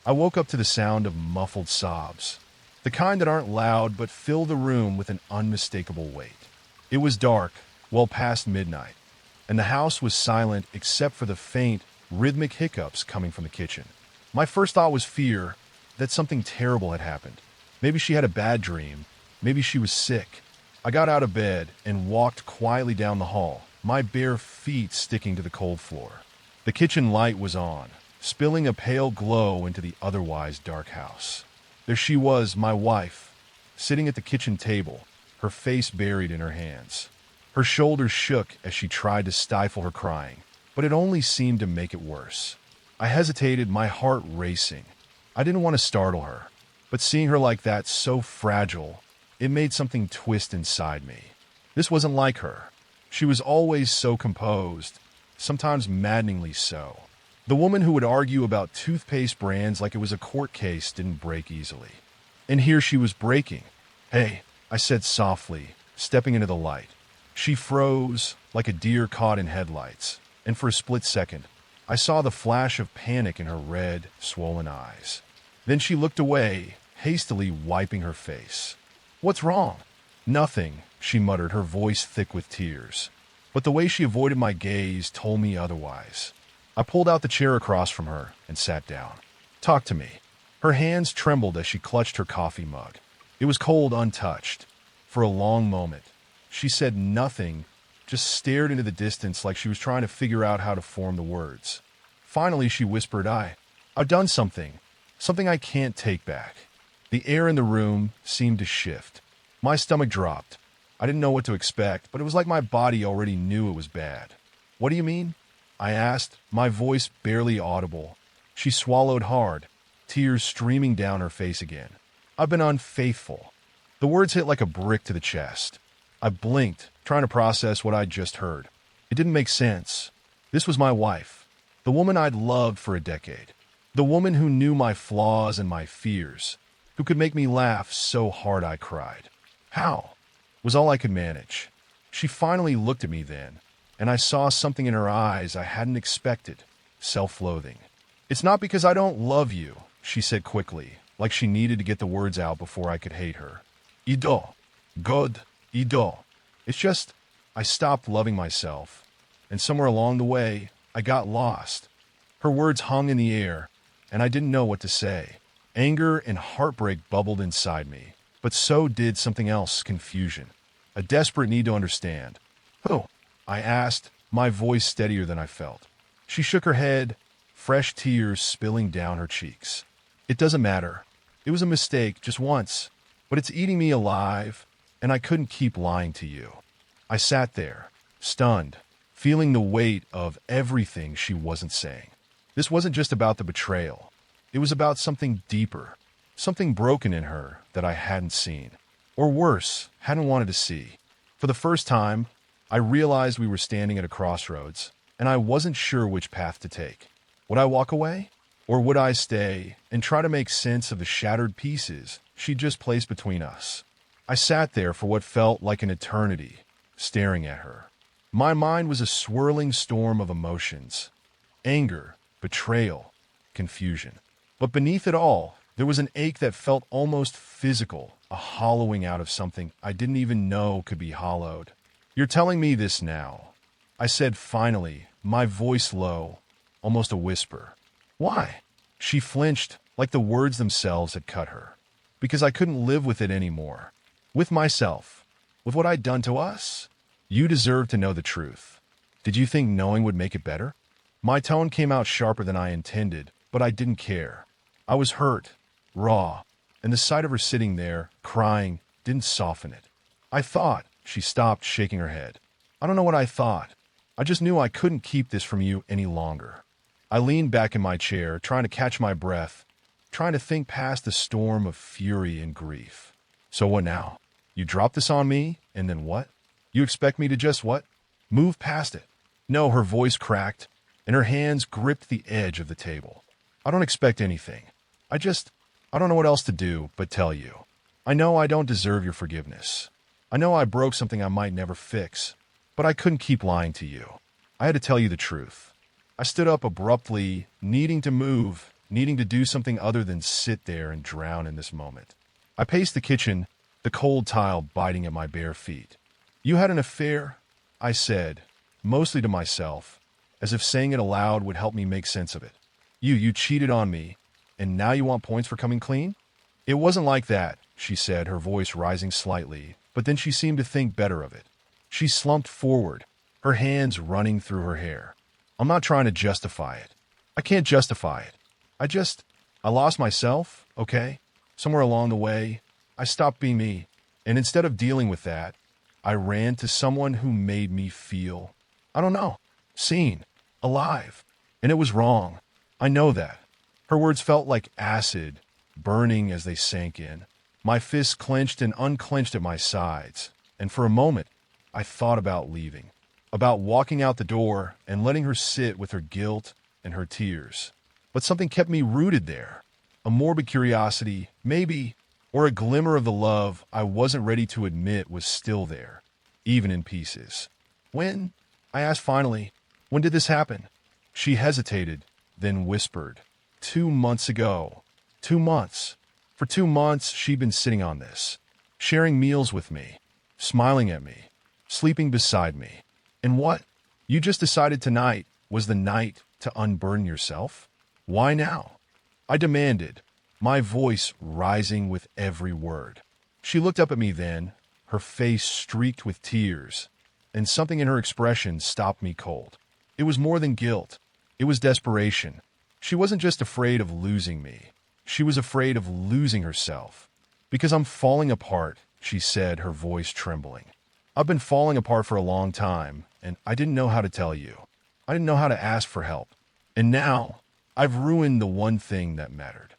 I woke up to the sound of muffled sobs, the kind that aren't loud but fill the room with an unmistakable weight. It was dark, well past midnight, and the house was silent except for the faint, rhythmic hiccups coming from the kitchen. My first thought was fear, that something terrible had happened. Maybe she had a bad dream. Maybe she was sick. I got out of bed and walked quietly down the hall, my bare feet sticking to the cold floor. The kitchen light was on, spilling a pale glow into the otherwise dark house. There she was, my wife, sitting at the kitchen table, her face buried in her hands. Her shoulders shook as she tried to stifle her crying, but it only seemed to make it worse. I hesitated, my heart racing. I didn't want to startle her, but seeing her like that, so fragile, it made something twist inside me. This wasn't like her. She was always so composed, sometimes maddeningly so. The woman who would argue about toothpaste brands like it was a court case didn't break easily. And here she was breaking. "Hey," I said softly, stepping into the light. She froze, like a deer caught in headlights, and for a split second, I saw the flash of panic in her red, swollen eyes. Then she looked away, hastily wiping her face. "What's wrong?" "Nothing," she muttered, her voice thick with tears. But the way she avoided my gaze told me otherwise. I pulled out the chair across from her and sat down. "Talk to me." Her hands trembled as she clutched her coffee mug. It was cold, untouched. For a long moment, she said nothing, just stared into the distance like she was trying to figure out how to form the words. Finally, she whispered, I've done something I can't take back." The air in the room seemed to shift. My stomach dropped. I didn't know what to expect, but it was like my body already knew it was bad. "What do you mean?" I asked, my voice barely audible. She swallowed hard, tears streaming down her face again. "I've been unfaithful." The words hit like a brick to the chest. I blinked, trying to process what I'd just heard. It didn't make sense. This was my wife, the woman I'd loved for a decade, the woman who knew my flaws and my fears, who could make me laugh so hard I cried. "How?" was all I could manage. She finally looked at me then, and I saw something in her eyes I hadn't expected, self-loathing. "It's not because I don't love you," she said quickly, like she needed to get the words out before I could hate her. "Ido. God. Ido. It's just, I stopped loving myself, and somewhere along the way, I got lost." Her words hung in the air, and I didn't know what to say. Anger and heartbreak bubbled inside me, but so did something else, confusion, a desperate need to understand. "Who?" I asked, my voice steadier than I felt. She shook her head, fresh tears spilling down her cheeks. "It doesn't matter. It was a mistake, just once, but it's eating me alive, and I couldn't keep lying to you." I sat there, stunned, feeling the weight of everything she wasn't saying. This wasn't just about the betrayal. It was about something deeper, something broken in her that I hadn't seen, or worse, hadn't wanted to see. For the first time, I realized we were standing at a crossroads, and I wasn't sure which path to take. Would I walk away? Or would I stay and try to make sense of the shattered pieces she'd just placed between us? I sat there for what felt like an eternity, staring at her. My mind was a swirling storm of emotions. Anger, betrayal, confusion. But beneath it all, there was an ache that felt almost physical, a hollowing out of something I didn't even know could be hollowed. "You're telling me this now," I said finally, my voice low, almost a whisper. "Why?" She flinched, like the words themselves had cut her. "Because I couldn't live with it anymore. With myself. With what I'd done to us. You deserve to know the truth. Did you think knowing would make it better?" My tone came out sharper than I intended, but I didn't care. I was hurt, raw, and the sight of her sitting there, crying, didn't soften it. "I thought," she stopped, shaking her head. "I don't know what I thought. I just knew I couldn't keep this from you any longer." I leaned back in my chair, trying to catch my breath, trying to think past the storm of fury and grief. "So what now? You drop this on me, and then what? You expect me to just what? Move past it?" "No," her voice cracked, and her hands gripped the edge of the table. "I don't expect anything. I don't know what else to do but tell you. I know I don't deserve your forgiveness. I know I broke something I might never fix, but I couldn't keep lying to you. I had to tell you the truth." I stood up abruptly, needing to move, needing to do something other than sit there and drown in this moment. I paced the kitchen, the cold tile biting at my bare feet. "You had an affair," I said, mostly to myself, as if saying it aloud would help me make sense of it. You cheated on me, and now you want points for coming clean?" "It wasn't like that," she said, her voice rising slightly, but then she seemed to think better of it. She slumped forward, her hands running through her hair. "I'm not trying to justify it. I can't justify it. I lost myself, okay? Somewhere along the way, I stopped being me, and instead of dealing with that, I ran to someone who made me feel, I don't know, seen, alive. And it was wrong. I know that." Her words felt like acid, burning as they sank in. My fists clenched and unclenched at my sides, and for a moment, I thought about leaving, about walking out the door and letting her sit with her guilt and her tears. But something kept me rooted there. A morbid curiosity, maybe, or a glimmer of the love I wasn't ready to admit was still there, even in pieces. "When?" I asked finally. "When did this happen?" She hesitated, then whispered, 2 months ago. 2 months. For 2 months, she'd been sitting on this, sharing meals with me, smiling at me, sleeping beside me. And what? You just decided tonight was the night to unburden yourself? Why now? I demanded, my voice rising with every word. She looked up at me then, her face streaked with tears, and something in her expression stopped me cold. It was more than guilt. It was desperation. She wasn't just afraid of losing me. She was afraid of losing herself. "Because I'm falling apart," she said, her voice trembling. "I've been falling apart for a long time, and I didn't know how to tell you. I didn't know how to ask for help. And now, I've ruined the one thing that mattered."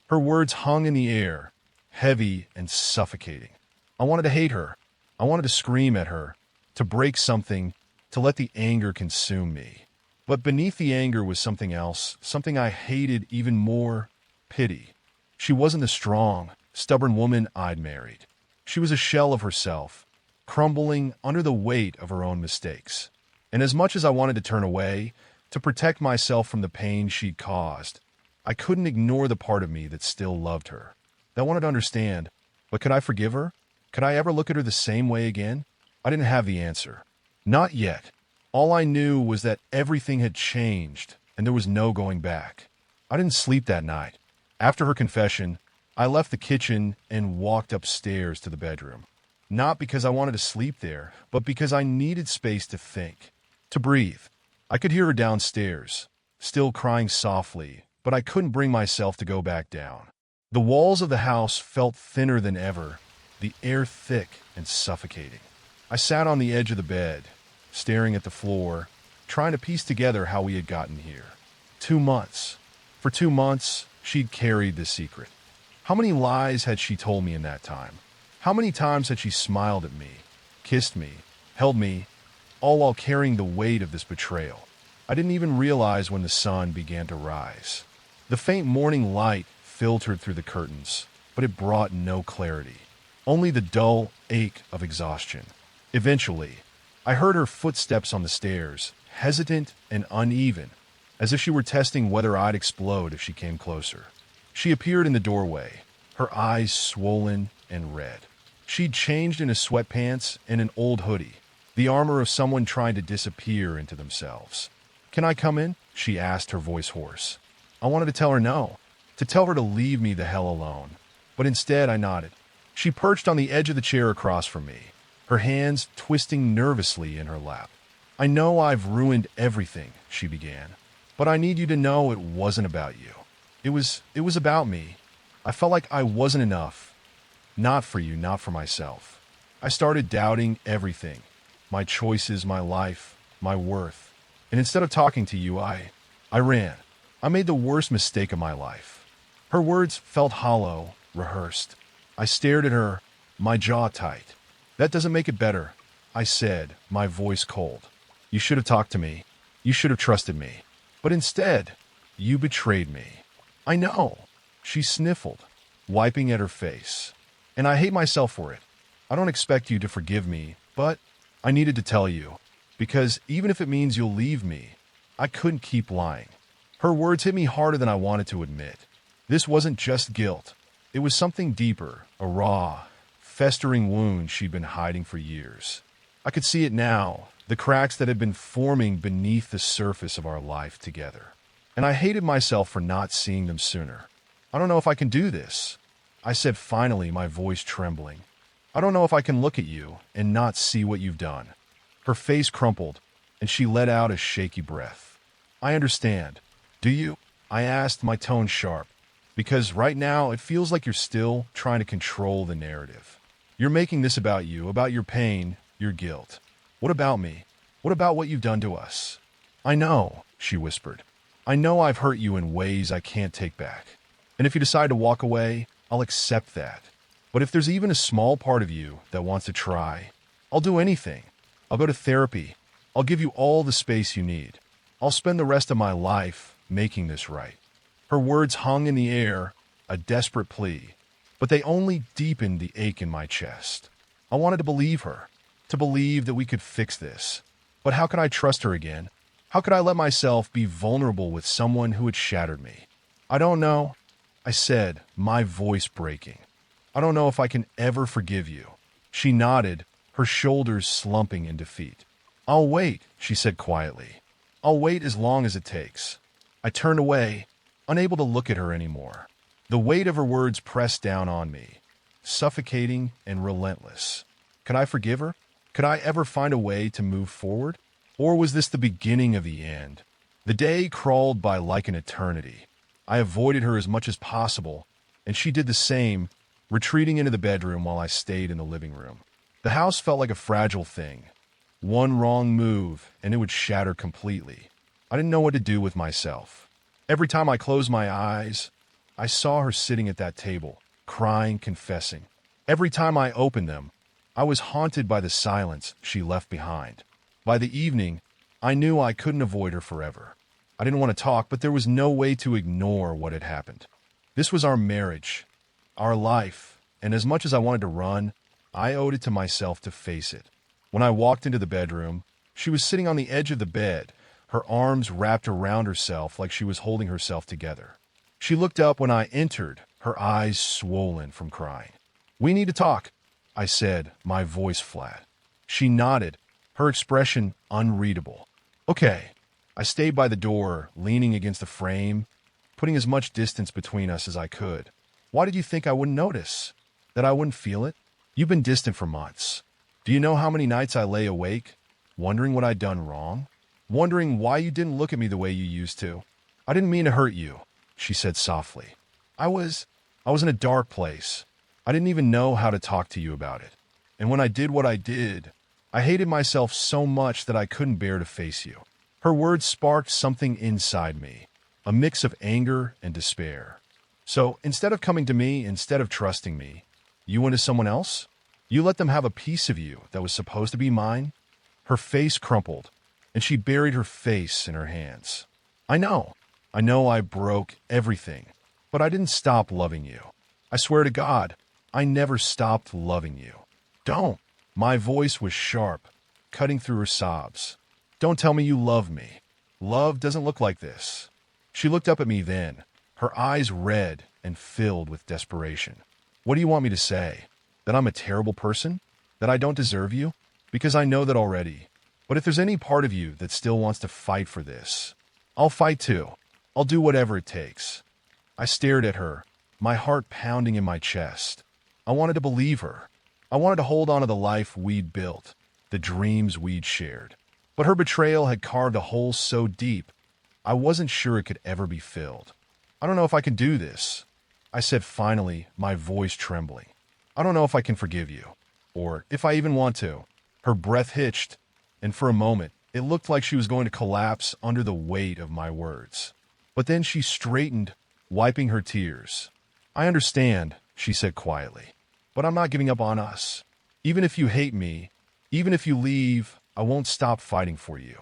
Her words hung in the air, heavy and suffocating. I wanted to hate her. I wanted to scream at her, to break something, to let the anger consume me. But beneath the anger was something else, something I hated even more: pity. She wasn't the strong, stubborn woman I'd married. She was a shell of herself, crumbling under the weight of her own mistakes. And as much as I wanted to turn away, to protect myself from the pain she'd caused, I couldn't ignore the part of me that still loved her, that wanted to understand. But could I forgive her? Could I ever look at her the same way again? I didn't have the answer. Not yet. All I knew was that everything had changed, and there was no going back. I didn't sleep that night. After her confession, I left the kitchen and walked upstairs to the bedroom. Not because I wanted to sleep there, but because I needed space to think, to breathe. I could hear her downstairs, still crying softly, but I couldn't bring myself to go back down. The walls of the house felt thinner than ever, the air thick and suffocating. I sat on the edge of the bed, staring at the floor, trying to piece together how we had gotten here. 2 months. For 2 months, she'd carried this secret. How many lies had she told me in that time? How many times had she smiled at me, kissed me, held me, all while carrying the weight of this betrayal? I didn't even realize when the sun began to rise. The faint morning light filtered through the curtains, but it brought no clarity, only the dull ache of exhaustion. Eventually, I heard her footsteps on the stairs, hesitant and uneven, as if she were testing whether I'd explode if she came closer. She appeared in the doorway, her eyes swollen and red. She'd changed into sweatpants and an old hoodie, the armor of someone trying to disappear into themselves. "Can I come in?" she asked, her voice hoarse. I wanted to tell her no, to tell her to leave me the hell alone. But instead I nodded. She perched on the edge of the chair across from me, her hands twisting nervously in her lap. "I know I've ruined everything," she began, "but I need you to know it wasn't about you. It was about me. I felt like I wasn't enough. Not for you, not for myself. I started doubting everything. My choices, my life, my worth. And instead of talking to you, I ran. I made the worst mistake of my life." Her words felt hollow, rehearsed. I stared at her, my jaw tight. "That doesn't make it better," I said, my voice cold. "You should have talked to me. You should have trusted me. But instead, you betrayed me." "I know," she sniffled, wiping at her face. "And I hate myself for it. I don't expect you to forgive me, but I needed to tell you. Because even if it means you'll leave me, I couldn't keep lying. Her words hit me harder than I wanted to admit. This wasn't just guilt. It was something deeper, a raw, festering wound she'd been hiding for years. I could see it now, the cracks that had been forming beneath the surface of our life together. And I hated myself for not seeing them sooner. I don't know if I can do this, I said finally, my voice trembling. I don't know if I can look at you and not see what you've done. Her face crumpled, and she let out a shaky breath. I understand. Do you? I asked, my tone sharp. Because right now, it feels like you're still trying to control the narrative. You're making this about you, about your pain, your guilt. What about me? What about what you've done to us? I know, she whispered. I know I've hurt you in ways I can't take back. And if you decide to walk away, I'll accept that. But if there's even a small part of you that wants to try, I'll do anything. I'll go to therapy. I'll give you all the space you need. I'll spend the rest of my life making this right. Her words hung in the air, a desperate plea, but they only deepened the ache in my chest. I wanted to believe her, to believe that we could fix this. But how could I trust her again? How could I let myself be vulnerable with someone who had shattered me? I don't know, I said, my voice breaking. I don't know if I can ever forgive you. She nodded, her shoulders slumping in defeat. I'll wait, she said quietly. I'll wait as long as it takes. I turned away, unable to look at her anymore. The weight of her words pressed down on me, suffocating and relentless. Could I forgive her? Could I ever find a way to move forward? Or was this the beginning of the end? The day crawled by like an eternity. I avoided her as much as possible, and she did the same, retreating into the bedroom while I stayed in the living room. The house felt like a fragile thing. One wrong move, and it would shatter completely. I didn't know what to do with myself. Every time I closed my eyes, I saw her sitting at that table, crying, confessing. Every time I opened them, I was haunted by the silence she left behind. By the evening, I knew I couldn't avoid her forever. I didn't want to talk, but there was no way to ignore what had happened. This was our marriage, our life, and as much as I wanted to run, I owed it to myself to face it. When I walked into the bedroom, she was sitting on the edge of the bed, her arms wrapped around herself like she was holding herself together. She looked up when I entered, her eyes swollen from crying. We need to talk, I said, my voice flat. She nodded, her expression unreadable. Okay. I stayed by the door, leaning against the frame, putting as much distance between us as I could. Why did you think I wouldn't notice? That I wouldn't feel it? You've been distant for months. Do you know how many nights I lay awake, wondering what I'd done wrong? Wondering why you didn't look at me the way you used to? I didn't mean to hurt you, she said softly. I was in a dark place. I didn't even know how to talk to you about it. And when I did what I did, I hated myself so much that I couldn't bear to face you. Her words sparked something inside me, a mix of anger and despair. So instead of coming to me, instead of trusting me, you went to someone else? You let them have a piece of you that was supposed to be mine? Her face crumpled, and she buried her face in her hands. I know I broke everything, but I didn't stop loving you. I swear to God, I never stopped loving you. Don't. My voice was sharp, cutting through her sobs. Don't tell me you love me. Love doesn't look like this. She looked up at me then, her eyes red and filled with desperation. What do you want me to say? That I'm a terrible person? That I don't deserve you? Because I know that already. But if there's any part of you that still wants to fight for this, I'll fight too. I'll do whatever it takes. I stared at her, my heart pounding in my chest. I wanted to believe her. I wanted to hold on to the life we'd built, the dreams we'd shared. But her betrayal had carved a hole so deep, I wasn't sure it could ever be filled. I don't know if I can do this, I said finally, my voice trembling. I don't know if I can forgive you, or if I even want to. Her breath hitched, and for a moment, it looked like she was going to collapse under the weight of my words. But then she straightened, wiping her tears. I understand, she said quietly, but I'm not giving up on us. Even if you hate me, even if you leave, I won't stop fighting for you.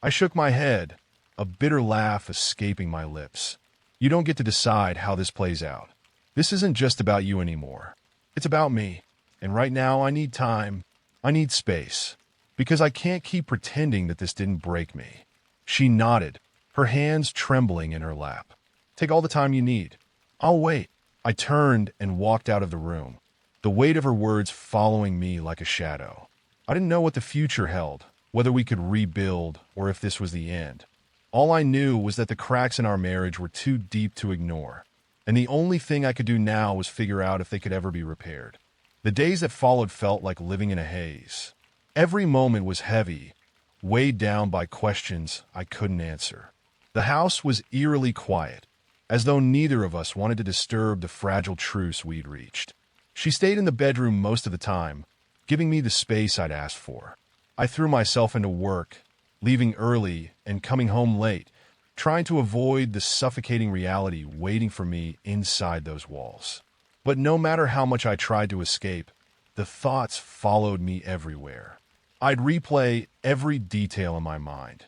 I shook my head, a bitter laugh escaping my lips. You don't get to decide how this plays out. This isn't just about you anymore. It's about me. And right now I need time. I need space. Because I can't keep pretending that this didn't break me. She nodded, her hands trembling in her lap. "Take all the time you need. I'll wait." I turned and walked out of the room, the weight of her words following me like a shadow. I didn't know what the future held, whether we could rebuild or if this was the end. All I knew was that the cracks in our marriage were too deep to ignore, and the only thing I could do now was figure out if they could ever be repaired. The days that followed felt like living in a haze. Every moment was heavy, weighed down by questions I couldn't answer. The house was eerily quiet, as though neither of us wanted to disturb the fragile truce we'd reached. She stayed in the bedroom most of the time, giving me the space I'd asked for. I threw myself into work, leaving early and coming home late, trying to avoid the suffocating reality waiting for me inside those walls. But no matter how much I tried to escape, the thoughts followed me everywhere. I'd replay every detail in my mind.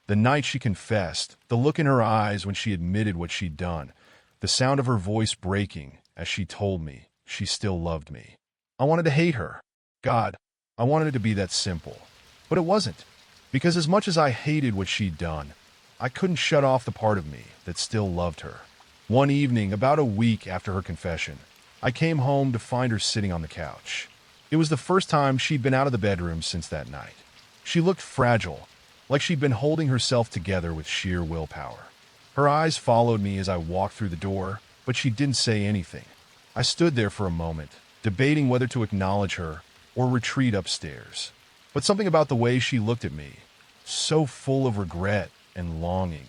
The night she confessed, the look in her eyes when she admitted what she'd done, the sound of her voice breaking as she told me she still loved me. I wanted to hate her. God, I wanted it to be that simple. But it wasn't. Because as much as I hated what she'd done, I couldn't shut off the part of me that still loved her. One evening, about a week after her confession, I came home to find her sitting on the couch. It was the first time she'd been out of the bedroom since that night. She looked fragile, like she'd been holding herself together with sheer willpower. Her eyes followed me as I walked through the door, but she didn't say anything. I stood there for a moment, debating whether to acknowledge her or retreat upstairs. But something about the way she looked at me, so full of regret and longing,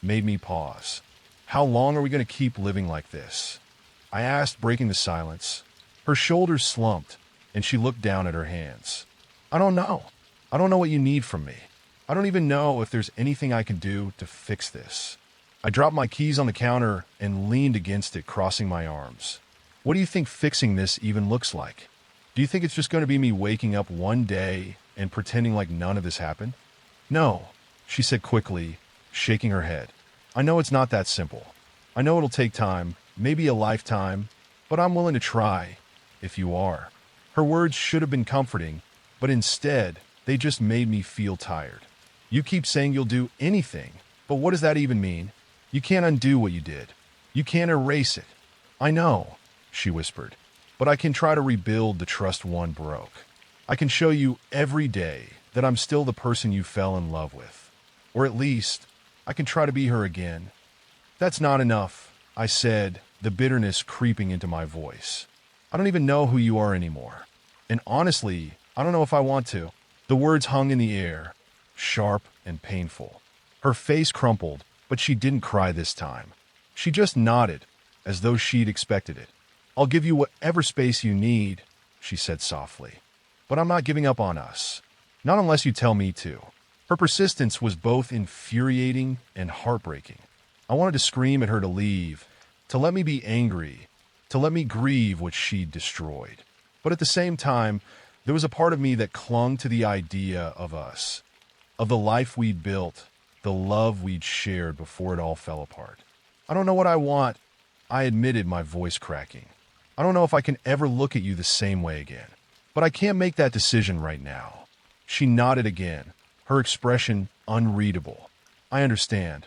made me pause. How long are we going to keep living like this? I asked, breaking the silence. Her shoulders slumped, and she looked down at her hands. I don't know. I don't know what you need from me. I don't even know if there's anything I can do to fix this. I dropped my keys on the counter and leaned against it, crossing my arms. What do you think fixing this even looks like? Do you think it's just going to be me waking up one day and pretending like none of this happened? No, she said quickly, shaking her head. I know it's not that simple. I know it'll take time, maybe a lifetime, but I'm willing to try, if you are. Her words should have been comforting, but instead, they just made me feel tired. You keep saying you'll do anything, but what does that even mean? You can't undo what you did. You can't erase it. I know, she whispered, but I can try to rebuild the trust one broke. I can show you every day that I'm still the person you fell in love with. Or at least, I can try to be her again. That's not enough, I said, the bitterness creeping into my voice. I don't even know who you are anymore. And honestly, I don't know if I want to. The words hung in the air, sharp and painful. Her face crumpled, but she didn't cry this time. She just nodded, as though she'd expected it. I'll give you whatever space you need, she said softly. But I'm not giving up on us. Not unless you tell me to. Her persistence was both infuriating and heartbreaking. I wanted to scream at her to leave, to let me be angry, to let me grieve what she'd destroyed. But at the same time, there was a part of me that clung to the idea of us, of the life we'd built, the love we'd shared before it all fell apart. I don't know what I want, I admitted, my voice cracking. I don't know if I can ever look at you the same way again. But I can't make that decision right now. She nodded again, her expression unreadable. I understand.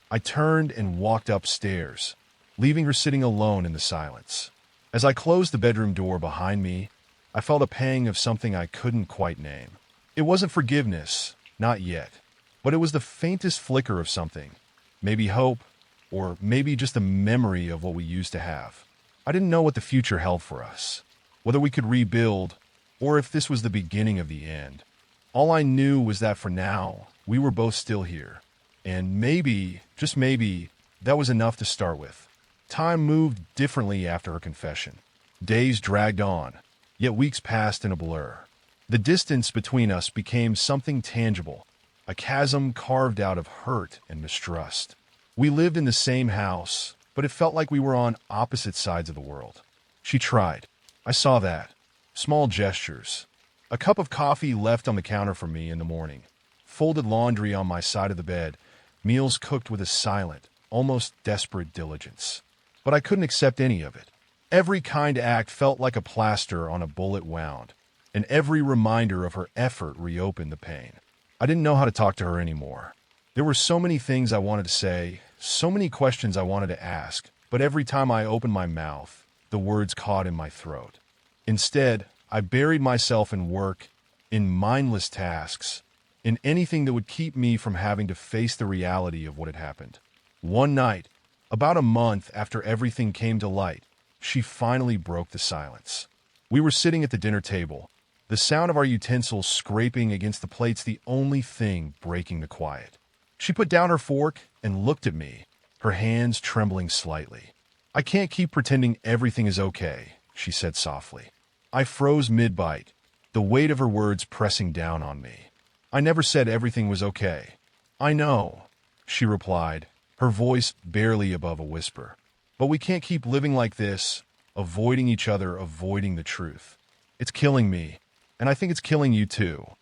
I turned and walked upstairs, leaving her sitting alone in the silence. As I closed the bedroom door behind me, I felt a pang of something I couldn't quite name. It wasn't forgiveness, not yet, but it was the faintest flicker of something. Maybe hope, or maybe just a memory of what we used to have. I didn't know what the future held for us, whether we could rebuild, or if this was the beginning of the end. All I knew was that for now, we were both still here. And maybe, just maybe, that was enough to start with. Time moved differently after her confession. Days dragged on, yet weeks passed in a blur. The distance between us became something tangible, a chasm carved out of hurt and mistrust. We lived in the same house, but it felt like we were on opposite sides of the world. She tried. I saw that. Small gestures. A cup of coffee left on the counter for me in the morning. Folded laundry on my side of the bed. Meals cooked with a silent, almost desperate diligence. But I couldn't accept any of it. Every kind act felt like a plaster on a bullet wound, and every reminder of her effort reopened the pain. I didn't know how to talk to her anymore. There were so many things I wanted to say, so many questions I wanted to ask, but every time I opened my mouth, the words caught in my throat. Instead, I buried myself in work, in mindless tasks, in anything that would keep me from having to face the reality of what had happened. One night, about a month after everything came to light, she finally broke the silence. We were sitting at the dinner table, the sound of our utensils scraping against the plates the only thing breaking the quiet. She put down her fork and looked at me, her hands trembling slightly. "I can't keep pretending everything is okay," she said softly. I froze mid-bite, the weight of her words pressing down on me. "I never said everything was okay." "I know," she replied, her voice barely above a whisper. "But we can't keep living like this, avoiding each other, avoiding the truth. It's killing me, and I think it's killing you too."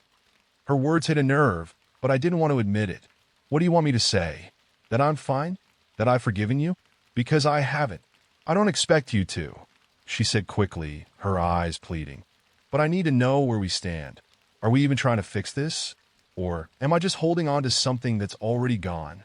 Her words hit a nerve, but I didn't want to admit it. "What do you want me to say? That I'm fine? That I've forgiven you? Because I haven't. I don't expect you to," she said quickly, her eyes pleading. "But I need to know where we stand. Are we even trying to fix this? Or am I just holding on to something that's already gone?"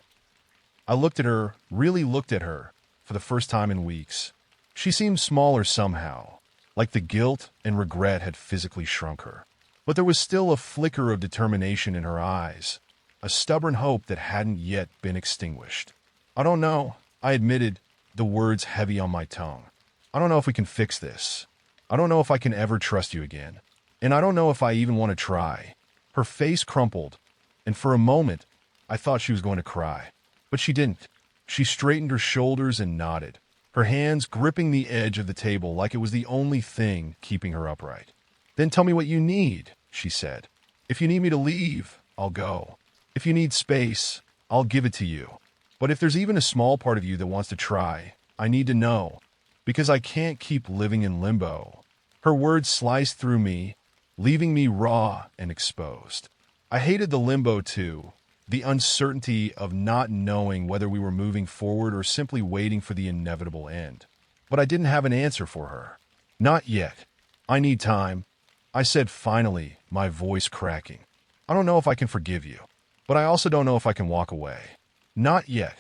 I looked at her, really looked at her, for the first time in weeks. She seemed smaller somehow, like the guilt and regret had physically shrunk her. But there was still a flicker of determination in her eyes, a stubborn hope that hadn't yet been extinguished. "I don't know," I admitted, the words heavy on my tongue. "I don't know if we can fix this. I don't know if I can ever trust you again. And I don't know if I even want to try." Her face crumpled, and for a moment, I thought she was going to cry. But she didn't. She straightened her shoulders and nodded, her hands gripping the edge of the table like it was the only thing keeping her upright. "Then tell me what you need," she said. "If you need me to leave, I'll go. If you need space, I'll give it to you. But if there's even a small part of you that wants to try, I need to know, because I can't keep living in limbo." Her words sliced through me, leaving me raw and exposed. I hated the limbo too, the uncertainty of not knowing whether we were moving forward or simply waiting for the inevitable end. But I didn't have an answer for her. "Not yet. I need time," I said finally, my voice cracking. "I don't know if I can forgive you, but I also don't know if I can walk away." "Not yet."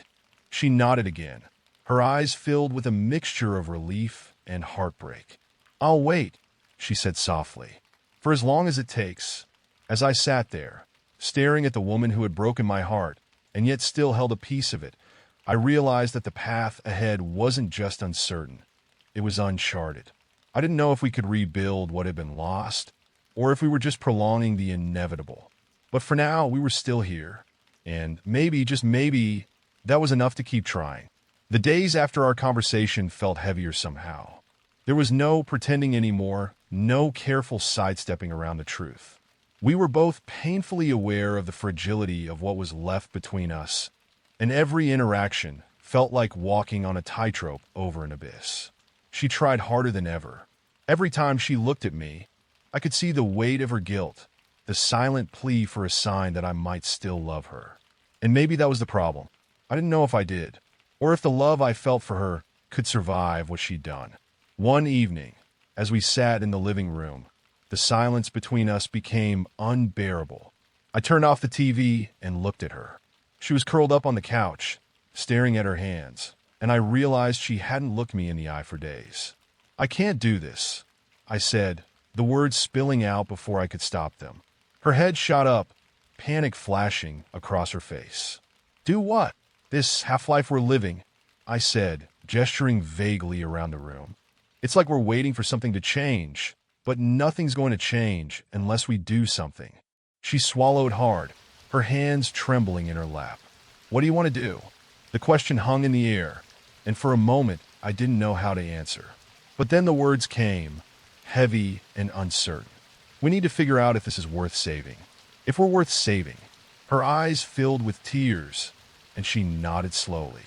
She nodded again, her eyes filled with a mixture of relief and heartbreak. "I'll wait," she said softly, "for as long as it takes." As I sat there, staring at the woman who had broken my heart and yet still held a piece of it, I realized that the path ahead wasn't just uncertain, it was uncharted. I didn't know if we could rebuild what had been lost, or if we were just prolonging the inevitable. But for now, we were still here, and maybe, just maybe, that was enough to keep trying. The days after our conversation felt heavier somehow. There was no pretending anymore, no careful sidestepping around the truth. We were both painfully aware of the fragility of what was left between us, and every interaction felt like walking on a tightrope over an abyss. She tried harder than ever. Every time she looked at me, I could see the weight of her guilt, the silent plea for a sign that I might still love her. And maybe that was the problem. I didn't know if I did, or if the love I felt for her could survive what she'd done. One evening, as we sat in the living room, the silence between us became unbearable. I turned off the TV and looked at her. She was curled up on the couch, staring at her hands, and I realized she hadn't looked me in the eye for days. "I can't do this," I said, the words spilling out before I could stop them. Her head shot up, panic flashing across her face. "Do what?" "This half-life we're living," I said, gesturing vaguely around the room. "It's like we're waiting for something to change, but nothing's going to change unless we do something." She swallowed hard, her hands trembling in her lap. "What do you want to do?" The question hung in the air, and for a moment I didn't know how to answer. But then the words came, heavy and uncertain. "We need to figure out if this is worth saving. If we're worth saving." Her eyes filled with tears, and she nodded slowly.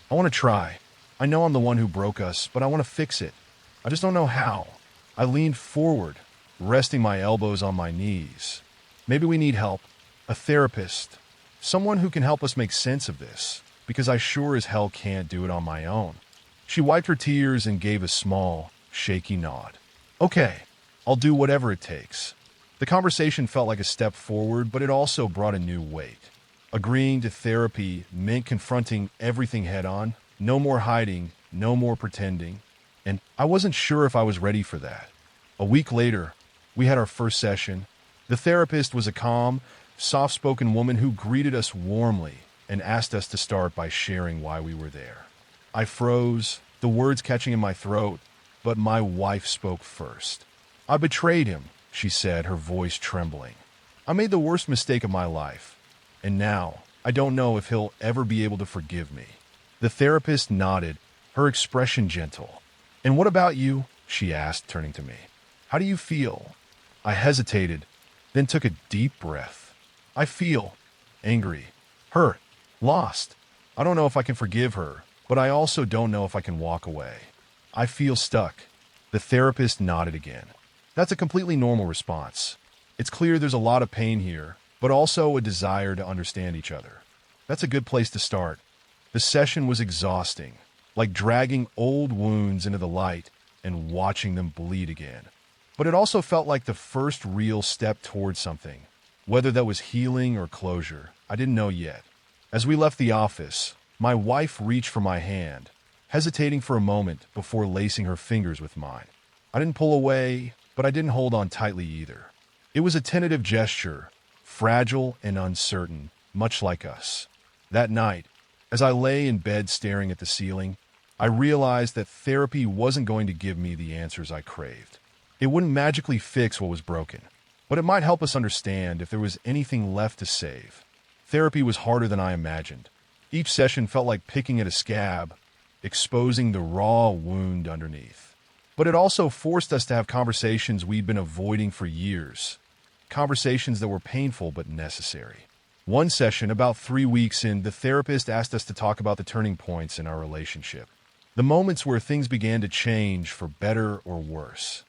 "I want to try. I know I'm the one who broke us, but I want to fix it. I just don't know how." I leaned forward, resting my elbows on my knees. "Maybe we need help. A therapist. Someone who can help us make sense of this, because I sure as hell can't do it on my own." She wiped her tears and gave a small, shaky nod. "Okay, I'll do whatever it takes." The conversation felt like a step forward, but it also brought a new weight. Agreeing to therapy meant confronting everything head on. No more hiding, no more pretending. And I wasn't sure if I was ready for that. A week later, we had our first session. The therapist was a calm, soft-spoken woman who greeted us warmly and asked us to start by sharing why we were there. I froze, the words catching in my throat, but my wife spoke first. "I betrayed him," she said, her voice trembling. "I made the worst mistake of my life, and now I don't know if he'll ever be able to forgive me." The therapist nodded, her expression gentle. "And what about you?" she asked, turning to me. "How do you feel?" I hesitated, then took a deep breath. "I feel angry, hurt, lost. I don't know if I can forgive her, but I also don't know if I can walk away. I feel stuck." The therapist nodded again. "That's a completely normal response. It's clear there's a lot of pain here, but also a desire to understand each other. That's a good place to start." The session was exhausting, like dragging old wounds into the light and watching them bleed again. But it also felt like the first real step towards something. Whether that was healing or closure, I didn't know yet. As we left the office, my wife reached for my hand, hesitating for a moment before lacing her fingers with mine. I didn't pull away, but I didn't hold on tightly either. It was a tentative gesture, fragile and uncertain, much like us. That night, as I lay in bed staring at the ceiling, I realized that therapy wasn't going to give me the answers I craved. It wouldn't magically fix what was broken, but it might help us understand if there was anything left to save. Therapy was harder than I imagined. Each session felt like picking at a scab, exposing the raw wound underneath. But it also forced us to have conversations we'd been avoiding for years. Conversations that were painful but necessary. One session, about 3 weeks in, the therapist asked us to talk about the turning points in our relationship. The moments where things began to change for better or worse.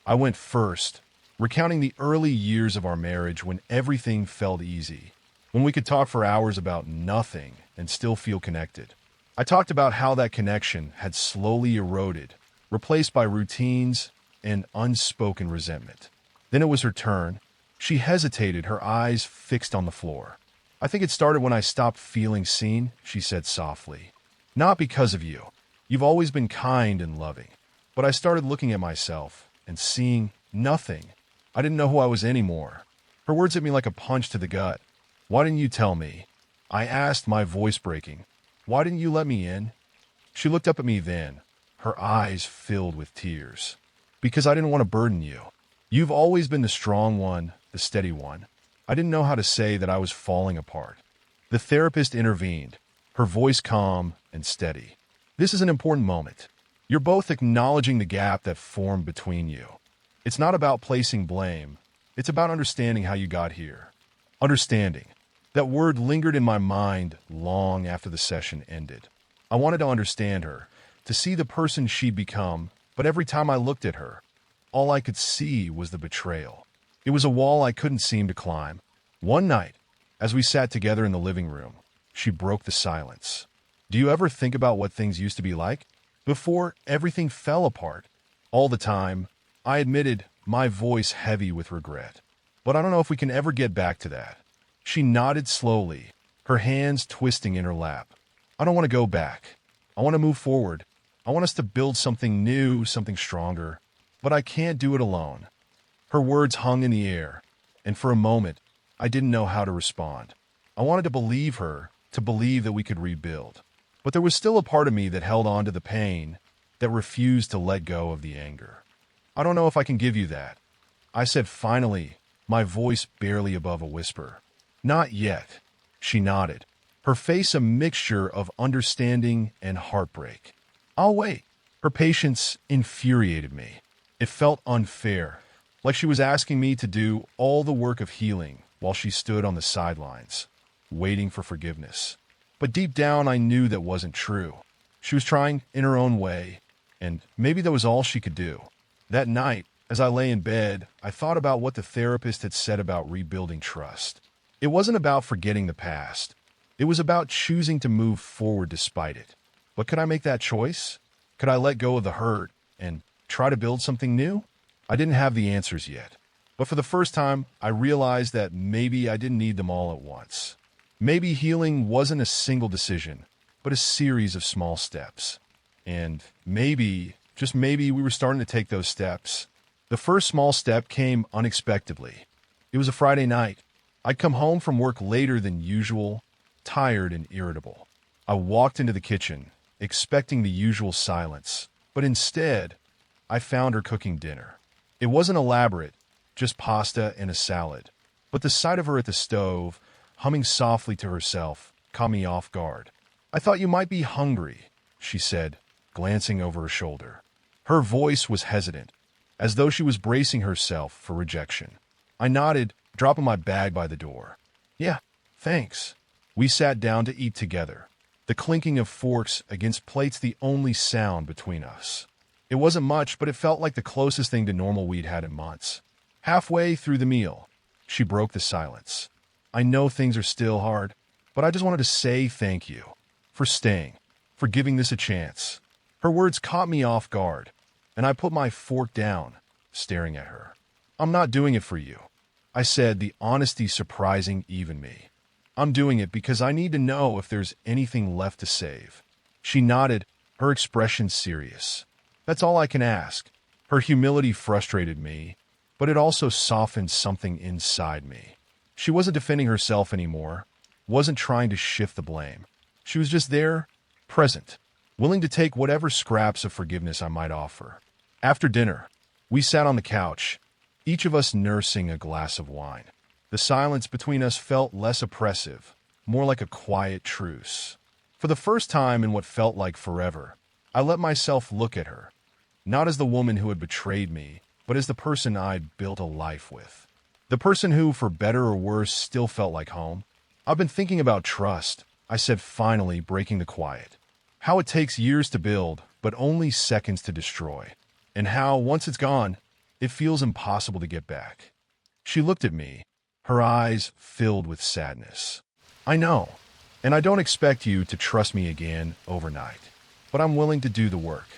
I went first, recounting the early years of our marriage when everything felt easy, when we could talk for hours about nothing and still feel connected. I talked about how that connection had slowly eroded, replaced by routines and unspoken resentment. Then it was her turn. She hesitated, her eyes fixed on the floor. "I think it started when I stopped feeling seen," she said softly. "Not because of you. You've always been kind and loving. But I started looking at myself and seeing nothing. I didn't know who I was anymore." Her words hit me like a punch to the gut. "Why didn't you tell me?" I asked, my voice breaking. "Why didn't you let me in?" She looked up at me then, her eyes filled with tears. "Because I didn't want to burden you. You've always been the strong one, the steady one. I didn't know how to say that I was falling apart." The therapist intervened, her voice calm and steady. "This is an important moment. You're both acknowledging the gap that formed between you. It's not about placing blame. It's about understanding how you got here." Understanding. That word lingered in my mind long after the session ended. I wanted to understand her, to see the person she'd become, but every time I looked at her, all I could see was the betrayal. It was a wall I couldn't seem to climb. One night, as we sat together in the living room, she broke the silence. "Do you ever think about what things used to be like? Before everything fell apart?" "All the time," I admitted, my voice heavy with regret. "But I don't know if we can ever get back to that." She nodded slowly, her hands twisting in her lap. "I don't want to go back. I want to move forward. I want us to build something new, something stronger. But I can't do it alone." Her words hung in the air, and for a moment, I didn't know how to respond. I wanted to believe her, to believe that we could rebuild. But there was still a part of me that held on to the pain, that refused to let go of the anger. "I don't know if I can give you that," I said finally, my voice barely above a whisper. "Not yet." She nodded, her face a mixture of understanding and heartbreak. "I'll wait." Her patience infuriated me. It felt unfair, like she was asking me to do all the work of healing while she stood on the sidelines, waiting for forgiveness. But deep down, I knew that wasn't true. She was trying in her own way, and maybe that was all she could do. That night, as I lay in bed, I thought about what the therapist had said about rebuilding trust. It wasn't about forgetting the past. It was about choosing to move forward despite it. But could I make that choice? Could I let go of the hurt and try to build something new? I didn't have the answers yet. But for the first time, I realized that maybe I didn't need them all at once. Maybe healing wasn't a single decision, but a series of small steps. And maybe, just maybe, we were starting to take those steps. The first small step came unexpectedly. It was a Friday night. I'd come home from work later than usual, tired and irritable. I walked into the kitchen, expecting the usual silence, but instead, I found her cooking dinner. It wasn't elaborate, just pasta and a salad. But the sight of her at the stove, humming softly to herself, caught me off guard. "I thought you might be hungry," she said, glancing over her shoulder. Her voice was hesitant, as though she was bracing herself for rejection. I nodded, dropping my bag by the door. "Yeah, thanks." We sat down to eat together, the clinking of forks against plates the only sound between us. It wasn't much, but it felt like the closest thing to normal we'd had in months. Halfway through the meal, she broke the silence. "I know things are still hard, but I just wanted to say thank you for staying, for giving this a chance." Her words caught me off guard, and I put my fork down, staring at her. "I'm not doing it for you," I said, the honesty surprising even me. "I'm doing it because I need to know if there's anything left to save." She nodded, her expression serious. "That's all I can ask." Her humility frustrated me, but it also softened something inside me. She wasn't defending herself anymore, wasn't trying to shift the blame. She was just there, present, willing to take whatever scraps of forgiveness I might offer. After dinner, we sat on the couch, each of us nursing a glass of wine. The silence between us felt less oppressive, more like a quiet truce. For the first time in what felt like forever, I let myself look at her, not as the woman who had betrayed me, but as the person I'd built a life with. The person who, for better or worse, still felt like home. "I've been thinking about trust," I said, finally breaking the quiet. "How it takes years to build, but only seconds to destroy. And how, once it's gone, it feels impossible to get back." She looked at me, her eyes filled with sadness. "I know, and I don't expect you to trust me again overnight. But I'm willing to do the work,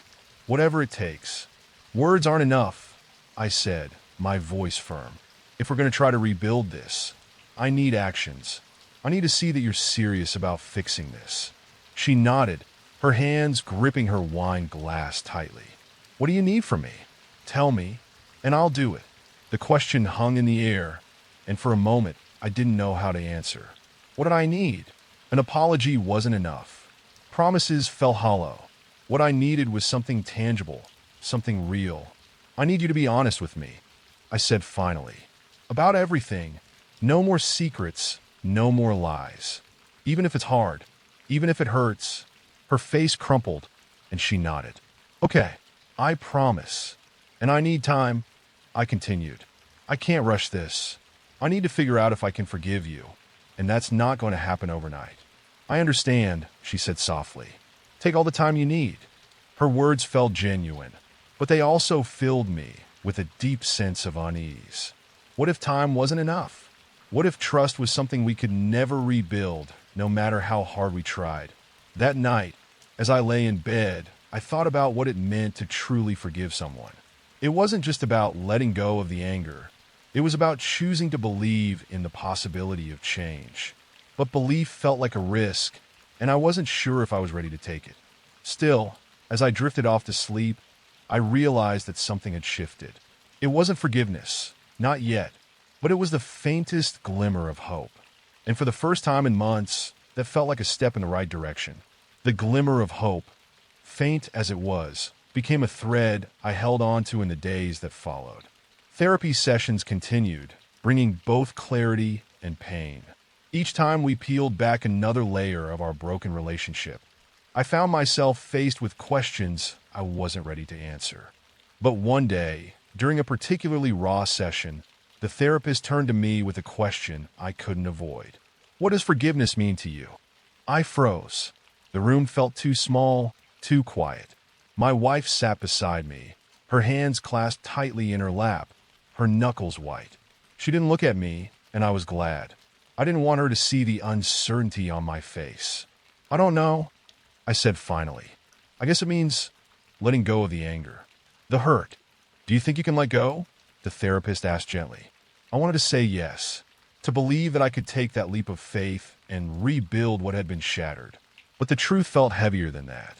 whatever it takes." "Words aren't enough," I said, my voice firm. "If we're going to try to rebuild this, I need actions. I need to see that you're serious about fixing this." She nodded, her hands gripping her wine glass tightly. "What do you need from me? Tell me, and I'll do it." The question hung in the air, and for a moment, I didn't know how to answer. What did I need? An apology wasn't enough. Promises fell hollow. What I needed was something tangible, something real. "I need you to be honest with me," I said finally. "About everything. No more secrets, no more lies. Even if it's hard, even if it hurts." Her face crumpled, and she nodded. "Okay, I promise. And I need time," I continued. "I can't rush this. I need to figure out if I can forgive you, and that's not going to happen overnight." "I understand," she said softly. "Take all the time you need." Her words felt genuine, but they also filled me with a deep sense of unease. What if time wasn't enough? What if trust was something we could never rebuild, no matter how hard we tried? That night, as I lay in bed, I thought about what it meant to truly forgive someone. It wasn't just about letting go of the anger. It was about choosing to believe in the possibility of change. But belief felt like a risk, and I wasn't sure if I was ready to take it. Still, as I drifted off to sleep, I realized that something had shifted. It wasn't forgiveness, not yet, but it was the faintest glimmer of hope. And for the first time in months, that felt like a step in the right direction. The glimmer of hope, faint as it was, became a thread I held on to in the days that followed. Therapy sessions continued, bringing both clarity and pain. Each time we peeled back another layer of our broken relationship, I found myself faced with questions I wasn't ready to answer. But one day, during a particularly raw session, the therapist turned to me with a question I couldn't avoid. "What does forgiveness mean to you?" I froze. The room felt too small, too quiet. My wife sat beside me, her hands clasped tightly in her lap, her knuckles white. She didn't look at me, and I was glad. I didn't want her to see the uncertainty on my face. "I don't know," I said finally. "I guess it means letting go of the anger. The hurt. Do you think you can let go?" The therapist asked gently. I wanted to say yes, to believe that I could take that leap of faith, and rebuild what had been shattered. But the truth felt heavier than that.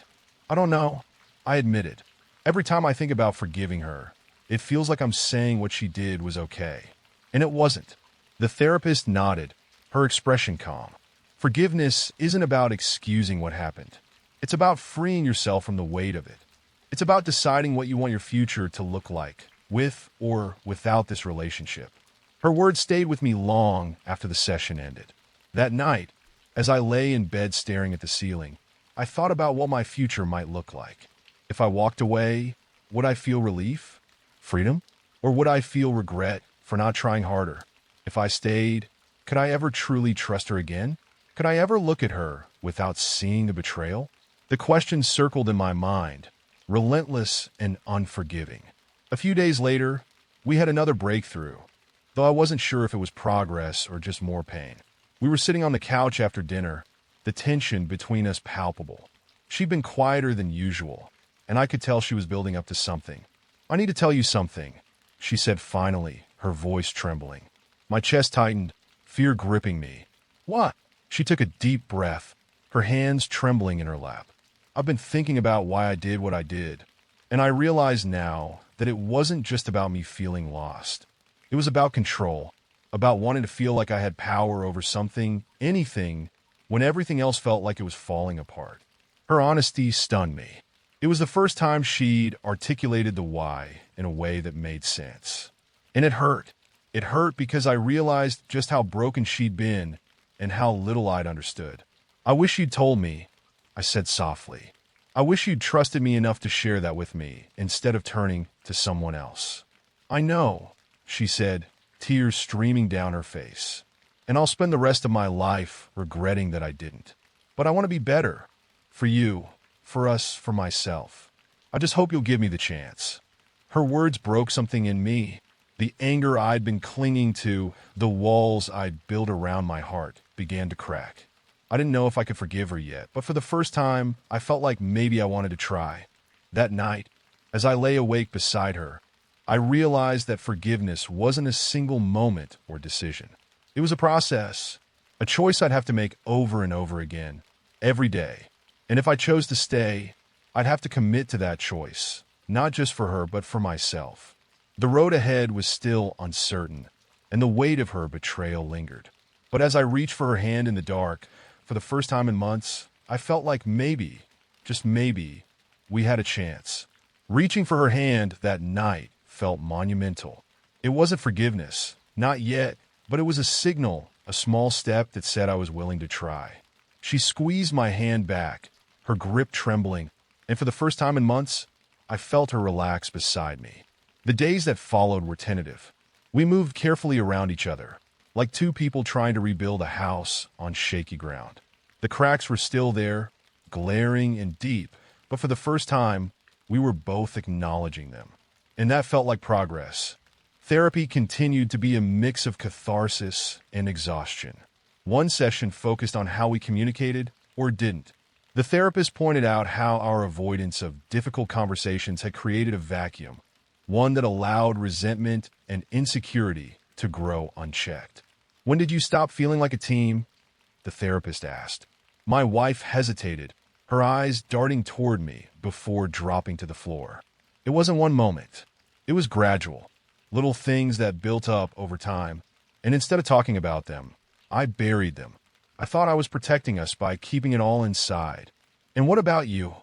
I don't know, I admitted. Every time I think about forgiving her, it feels like I'm saying what she did was okay. And it wasn't. The therapist nodded, her expression calm. Forgiveness isn't about excusing what happened. It's about freeing yourself from the weight of it. It's about deciding what you want your future to look like, with or without this relationship. Her words stayed with me long after the session ended. That night, as I lay in bed staring at the ceiling, I thought about what my future might look like. If I walked away, would I feel relief? Freedom? Or would I feel regret for not trying harder? If I stayed, could I ever truly trust her again? Could I ever look at her without seeing the betrayal? The question circled in my mind, relentless and unforgiving. A few days later, we had another breakthrough, though I wasn't sure if it was progress or just more pain. We were sitting on the couch after dinner, the tension between us palpable. She'd been quieter than usual, and I could tell she was building up to something. "I need to tell you something," she said finally, her voice trembling. My chest tightened, fear gripping me. "What?" She took a deep breath, her hands trembling in her lap. "I've been thinking about why I did what I did, and I realize now that it wasn't just about me feeling lost. It was about control, about wanting to feel like I had power over something, anything, when everything else felt like it was falling apart." Her honesty stunned me. It was the first time she'd articulated the why in a way that made sense. And it hurt. It hurt because I realized just how broken she'd been and how little I'd understood. "I wish you'd told me," I said softly. "I wish you'd trusted me enough to share that with me instead of turning to someone else." "I know," she said, tears streaming down her face. "And I'll spend the rest of my life regretting that I didn't. But I want to be better. For you, for us, for myself. I just hope you'll give me the chance." Her words broke something in me. The anger I'd been clinging to, the walls I'd built around my heart, began to crack. I didn't know if I could forgive her yet, but for the first time, I felt like maybe I wanted to try. That night, as I lay awake beside her, I realized that forgiveness wasn't a single moment or decision. It was a process, a choice I'd have to make over and over again, every day. And if I chose to stay, I'd have to commit to that choice, not just for her, but for myself. The road ahead was still uncertain, and the weight of her betrayal lingered. But as I reached for her hand in the dark, for the first time in months, I felt like maybe, just maybe, we had a chance. Reaching for her hand that night felt monumental. It wasn't forgiveness, not yet, but it was a signal, a small step that said I was willing to try. She squeezed my hand back, her grip trembling, and for the first time in months, I felt her relax beside me. The days that followed were tentative. We moved carefully around each other, like two people trying to rebuild a house on shaky ground. The cracks were still there, glaring and deep, but for the first time, we were both acknowledging them. And that felt like progress. Therapy continued to be a mix of catharsis and exhaustion. One session focused on how we communicated or didn't. The therapist pointed out how our avoidance of difficult conversations had created a vacuum, one that allowed resentment and insecurity to grow unchecked. "When did you stop feeling like a team?" the therapist asked. My wife hesitated, her eyes darting toward me before dropping to the floor. It wasn't one moment. It was gradual, little things that built up over time, and instead of talking about them, I buried them. I thought I was protecting us by keeping it all inside. "And what about you?"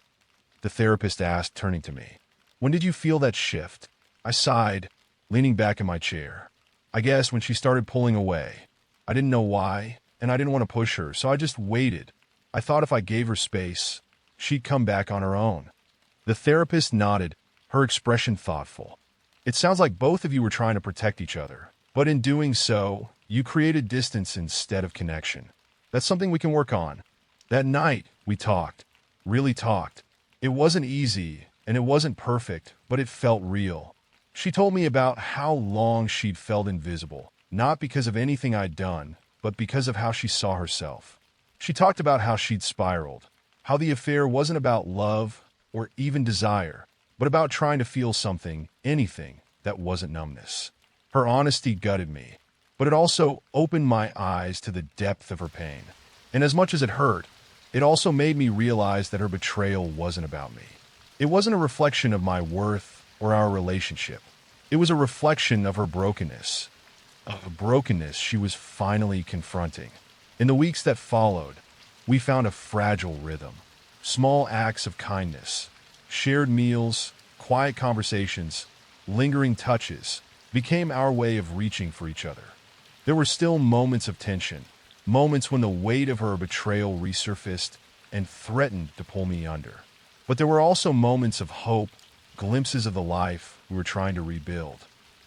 the therapist asked, turning to me. "When did you feel that shift?" I sighed, leaning back in my chair. "I guess when she started pulling away. I didn't know why, and I didn't want to push her, so I just waited. I thought if I gave her space, she'd come back on her own." The therapist nodded, her expression thoughtful. "It sounds like both of you were trying to protect each other, but in doing so, you created distance instead of connection. That's something we can work on." That night, we talked, really talked. It wasn't easy, and it wasn't perfect, but it felt real. She told me about how long she'd felt invisible, not because of anything I'd done, but because of how she saw herself. She talked about how she'd spiraled, how the affair wasn't about love or even desire, but about trying to feel something, anything, that wasn't numbness. Her honesty gutted me, but it also opened my eyes to the depth of her pain. And as much as it hurt, it also made me realize that her betrayal wasn't about me. It wasn't a reflection of my worth or our relationship. It was a reflection of her brokenness, of a brokenness she was finally confronting. In the weeks that followed, we found a fragile rhythm. Small acts of kindness, shared meals, quiet conversations, lingering touches became our way of reaching for each other. There were still moments of tension, moments when the weight of her betrayal resurfaced and threatened to pull me under. But there were also moments of hope, glimpses of the life we were trying to rebuild.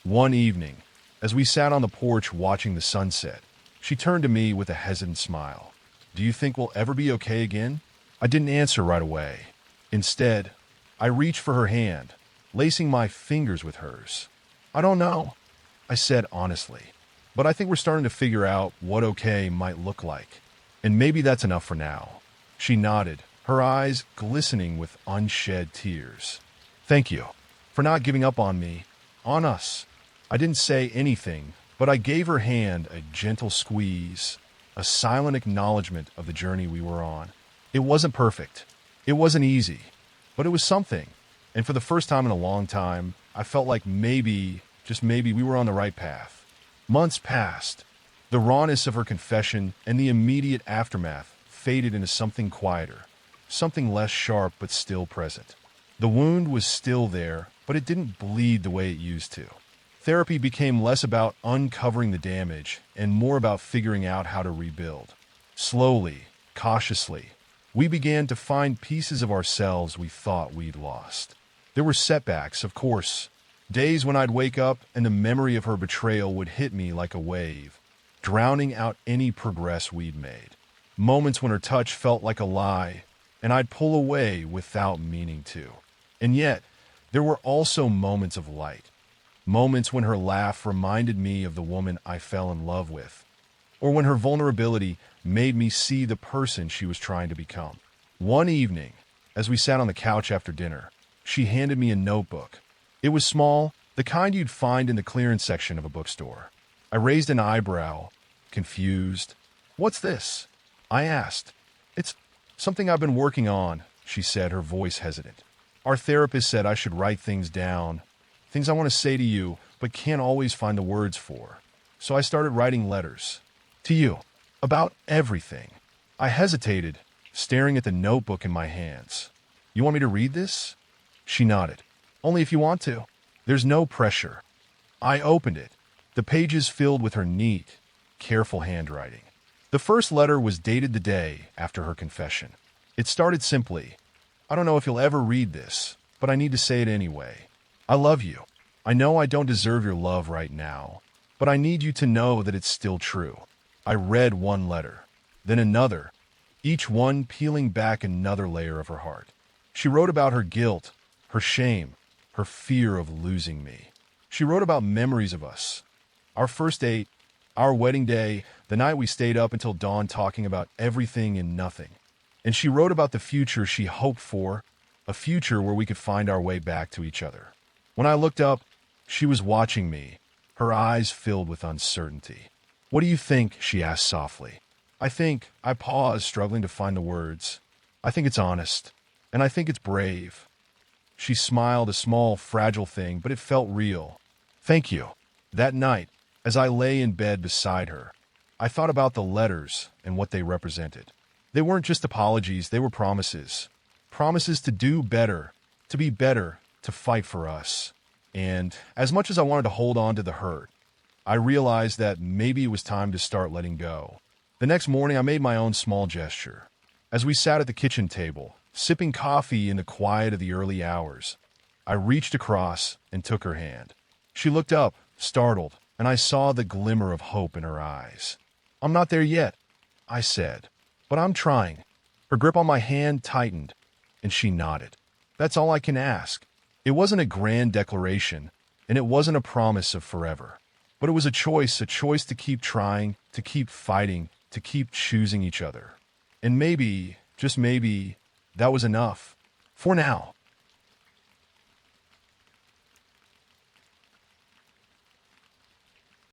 One evening, as we sat on the porch watching the sunset, she turned to me with a hesitant smile. "Do you think we'll ever be okay again?" I didn't answer right away. Instead, I reached for her hand, lacing my fingers with hers. "I don't know," I said honestly, "but I think we're starting to figure out what okay might look like. And maybe that's enough for now." She nodded, her eyes glistening with unshed tears. "Thank you for not giving up on me, on us." I didn't say anything, but I gave her hand a gentle squeeze, a silent acknowledgement of the journey we were on. It wasn't perfect. It wasn't easy, but it was something. And for the first time in a long time, I felt like maybe, just maybe, we were on the right path. Months passed. The rawness of her confession and the immediate aftermath faded into something quieter, something less sharp but still present. The wound was still there, but it didn't bleed the way it used to. Therapy became less about uncovering the damage and more about figuring out how to rebuild. Slowly, cautiously, we began to find pieces of ourselves we thought we'd lost. There were setbacks, of course. Days when I'd wake up and the memory of her betrayal would hit me like a wave, drowning out any progress we'd made. Moments when her touch felt like a lie, and I'd pull away without meaning to. And yet, there were also moments of light. Moments when her laugh reminded me of the woman I fell in love with, or when her vulnerability made me see the person she was trying to become. One evening, as we sat on the couch after dinner, she handed me a notebook. It was small, the kind you'd find in the clearance section of a bookstore. I raised an eyebrow, confused. "What's this?" I asked. "It's something I've been working on," she said, her voice hesitant. "Our therapist said I should write things down, things I want to say to you, but can't always find the words for. So I started writing letters. To you. About everything." I hesitated, staring at the notebook in my hands. "You want me to read this?" She nodded. "Only if you want to. There's no pressure." I opened it, the pages filled with her neat, careful handwriting. The first letter was dated the day after her confession. It started simply, "I don't know if you'll ever read this, but I need to say it anyway. I love you. I know I don't deserve your love right now, but I need you to know that it's still true." I read one letter, then another, each one peeling back another layer of her heart. She wrote about her guilt, her shame, her fear of losing me. She wrote about memories of us. Our first date, our wedding day, the night we stayed up until dawn talking about everything and nothing. And she wrote about the future she hoped for, a future where we could find our way back to each other. When I looked up, she was watching me, her eyes filled with uncertainty. "What do you think?" she asked softly. I paused, struggling to find the words. "I think it's honest, and I think it's brave." She smiled, a small, fragile thing, but it felt real. "Thank you." That night, as I lay in bed beside her, I thought about the letters and what they represented. They weren't just apologies, they were promises. Promises to do better, to be better, to fight for us. And as much as I wanted to hold on to the hurt, I realized that maybe it was time to start letting go. The next morning, I made my own small gesture. As we sat at the kitchen table, sipping coffee in the quiet of the early hours, I reached across and took her hand. She looked up, startled, and I saw the glimmer of hope in her eyes. "I'm not there yet," I said, "but I'm trying." Her grip on my hand tightened, and she nodded. "That's all I can ask." It wasn't a grand declaration, and it wasn't a promise of forever. But it was a choice to keep trying, to keep fighting, to keep choosing each other. And maybe, just maybe, that was enough. For now.